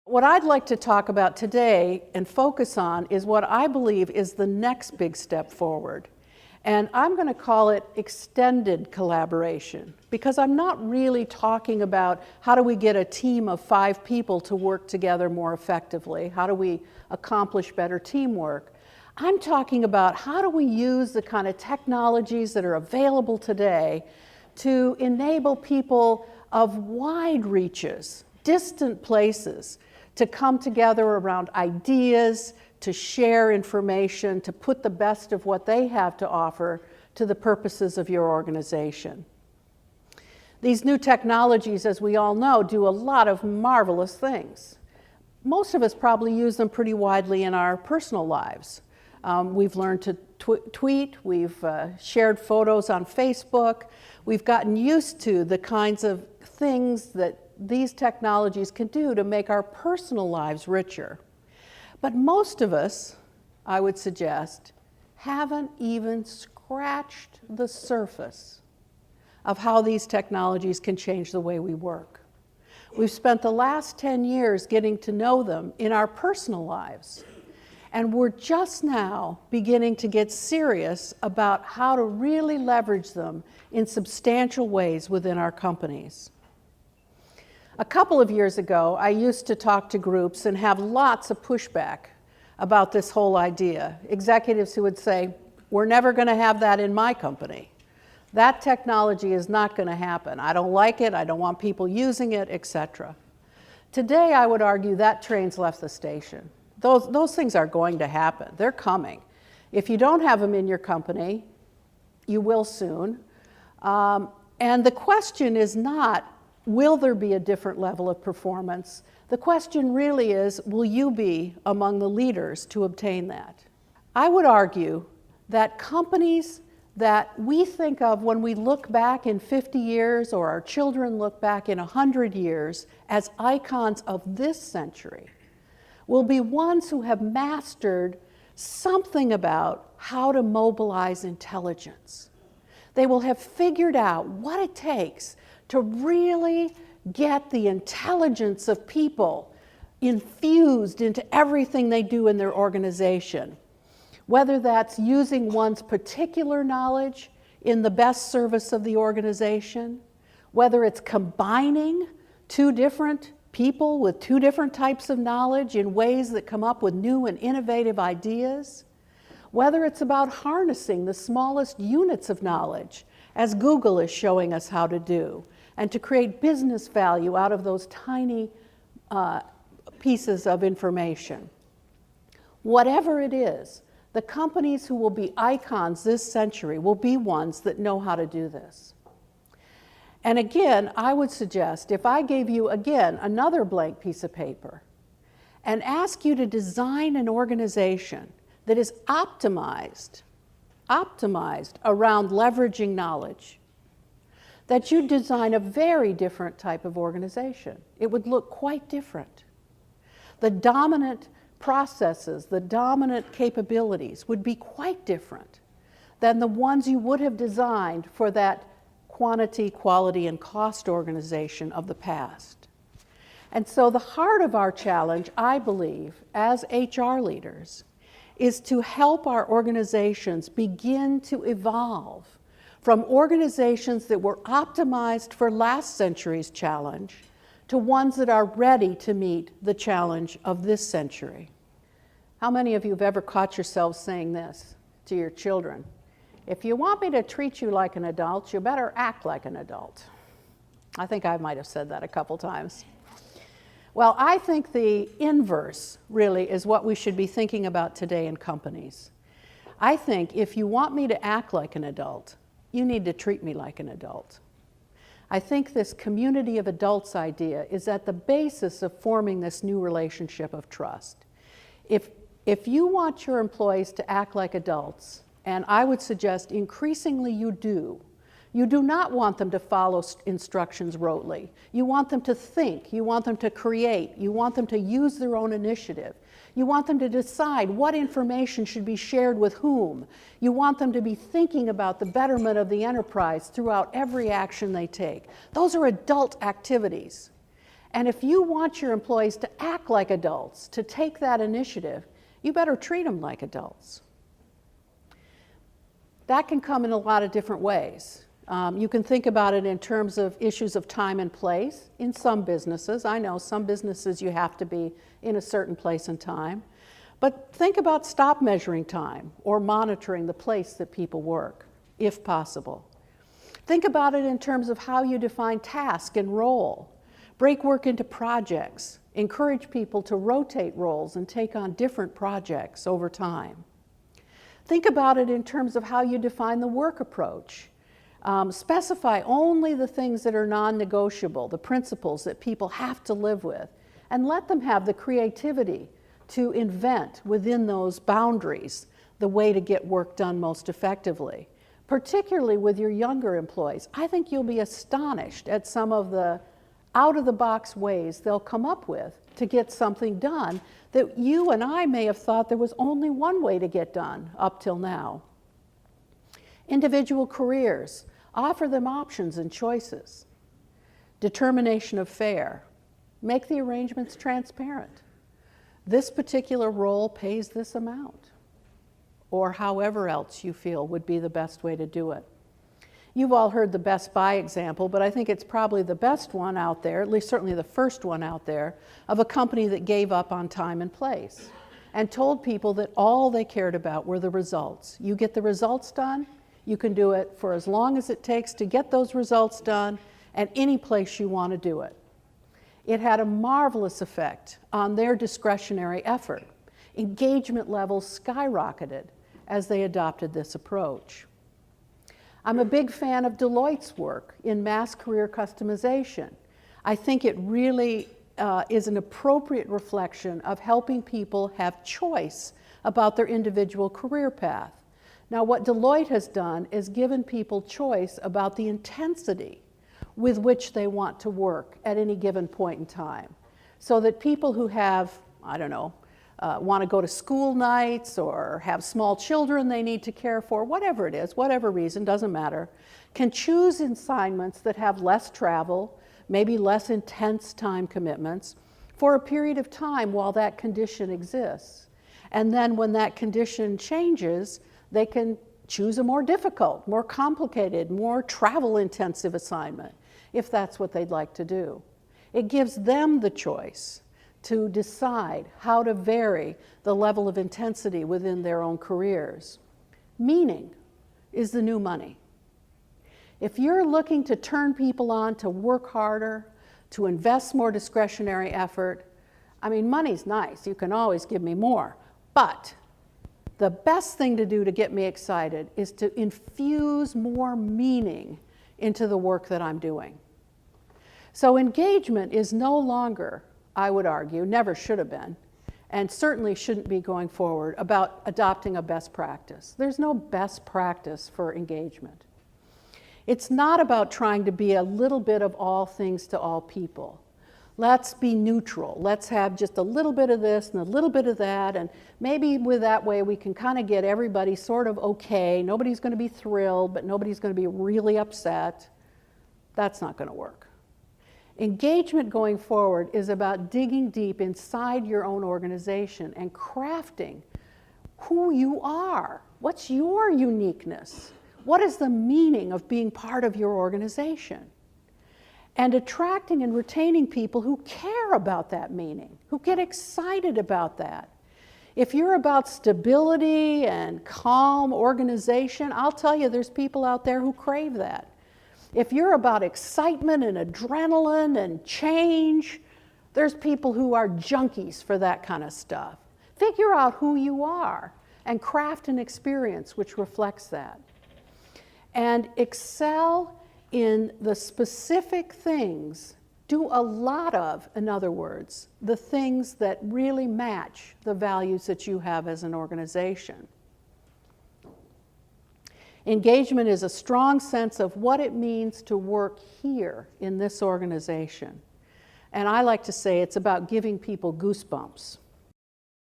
What I'd like to talk about today and focus on is what I believe is the next big step forward. And I'm going to call it extended collaboration, because I'm not really talking about how do we get a team of 5 people to work together more effectively, how do we accomplish better teamwork. I'm talking about how do we use the kind of technologies that are available today to enable people of wide reaches, distant places, to come together around ideas, to share information, to put the best of what they have to offer to the purposes of your organization. These new technologies, as we all know, do a lot of marvelous things. Most of us probably use them pretty widely in our personal lives. We've learned to tweet, we've shared photos on Facebook, we've gotten used to the kinds of things that these technologies can do to make our personal lives richer. But most of us, I would suggest, haven't even scratched the surface of how these technologies can change the way we work. We've spent the last 10 years getting to know them in our personal lives, and we're just now beginning to get serious about how to really leverage them in substantial ways within our companies. A couple of years ago, I used to talk to groups and have lots of pushback about this whole idea. Executives who would say, "We're never going to have that in my company. That technology is not going to happen. I don't like it, I don't want people using it, etc." Today, I would argue that train's left the station. Those things are going to happen. They're coming. If you don't have them in your company, you will soon. And the question is not, will there be a different level of performance? The question really is, will you be among the leaders to obtain that? I would argue that companies that we think of when we look back in 50 years or our children look back in 100 years as icons of this century will be ones who have mastered something about how to mobilize intelligence. They will have figured out what it takes to really get the intelligence of people infused into everything they do in their organization. Whether that's using one's particular knowledge in the best service of the organization, whether it's combining 2 different people with 2 different types of knowledge in ways that come up with new and innovative ideas, whether it's about harnessing the smallest units of knowledge, as Google is showing us how to do, and to create business value out of those tiny pieces of information. Whatever it is, the companies who will be icons this century will be ones that know how to do this. And again, I would suggest if I gave you, again, another blank piece of paper and ask you to design an organization that is optimized around leveraging knowledge, that you design a very different type of organization. It would look quite different. The dominant processes, the dominant capabilities would be quite different than the ones you would have designed for that quantity, quality, and cost organization of the past. And so the heart of our challenge, I believe, as HR leaders, is to help our organizations begin to evolve from organizations that were optimized for last century's challenge to ones that are ready to meet the challenge of this century. How many of you have ever caught yourselves saying this to your children? "If you want me to treat you like an adult, you better act like an adult." I think I might have said that a couple times. Well, I think the inverse really is what we should be thinking about today in companies. I think if you want me to act like an adult, you need to treat me like an adult. I think this community of adults idea is at the basis of forming this new relationship of trust. If you want your employees to act like adults, and I would suggest increasingly you do not want them to follow instructions rotely. You want them to think, you want them to create, you want them to use their own initiative. You want them to decide what information should be shared with whom. You want them to be thinking about the betterment of the enterprise throughout every action they take. Those are adult activities. And if you want your employees to act like adults, to take that initiative, you better treat them like adults. That can come in a lot of different ways. You can think about it in terms of issues of time and place. In some businesses, I know some businesses you have to be in a certain place and time. But think about stop measuring time or monitoring the place that people work, if possible. Think about it in terms of how you define task and role. Break work into projects. Encourage people to rotate roles and take on different projects over time. Think about it in terms of how you define the work approach. Specify only the things that are non-negotiable, the principles that people have to live with, and let them have the creativity to invent within those boundaries the way to get work done most effectively. Particularly with your younger employees, I think you'll be astonished at some of the out-of-the-box ways they'll come up with to get something done that you and I may have thought there was only one way to get done up till now. Individual careers, offer them options and choices. Determination of fare, make the arrangements transparent. This particular role pays this amount, or however else you feel would be the best way to do it. You've all heard the Best Buy example, but I think it's probably the best one out there, at least certainly the first one out there, of a company that gave up on time and place and told people that all they cared about were the results. You get the results done, you can do it for as long as it takes to get those results done at any place you want to do it. It had a marvelous effect on their discretionary effort. Engagement levels skyrocketed as they adopted this approach. I'm a big fan of Deloitte's work in mass career customization. I think it really is an appropriate reflection of helping people have choice about their individual career path. Now, what Deloitte has done is given people choice about the intensity with which they want to work at any given point in time, so that people who have, I don't know, want to go to school nights or have small children they need to care for, whatever it is, whatever reason, doesn't matter, can choose assignments that have less travel, maybe less intense time commitments, for a period of time while that condition exists. And then when that condition changes, they can choose a more difficult, more complicated, more travel-intensive assignment, if that's what they'd like to do. It gives them the choice to decide how to vary the level of intensity within their own careers. Meaning is the new money. If you're looking to turn people on to work harder, to invest more discretionary effort, I mean, money's nice, you can always give me more, but the best thing to do to get me excited is to infuse more meaning into the work that I'm doing. So engagement is no longer, I would argue, never should have been, and certainly shouldn't be going forward, about adopting a best practice. There's no best practice for engagement. It's not about trying to be a little bit of all things to all people. Let's be neutral. Let's have just a little bit of this and a little bit of that, and maybe with that way we can kind of get everybody sort of okay. Nobody's going to be thrilled, but nobody's going to be really upset. That's not going to work. Engagement going forward is about digging deep inside your own organization and crafting who you are. What's your uniqueness? What is the meaning of being part of your organization? And attracting and retaining people who care about that meaning, who get excited about that. If you're about stability and calm organization, I'll tell you there's people out there who crave that. If you're about excitement and adrenaline and change, there's people who are junkies for that kind of stuff. Figure out who you are and craft an experience which reflects that. And excel in the specific things, do a lot of, in other words, the things that really match the values that you have as an organization. Engagement is a strong sense of what it means to work here in this organization. And I like to say it's about giving people goosebumps.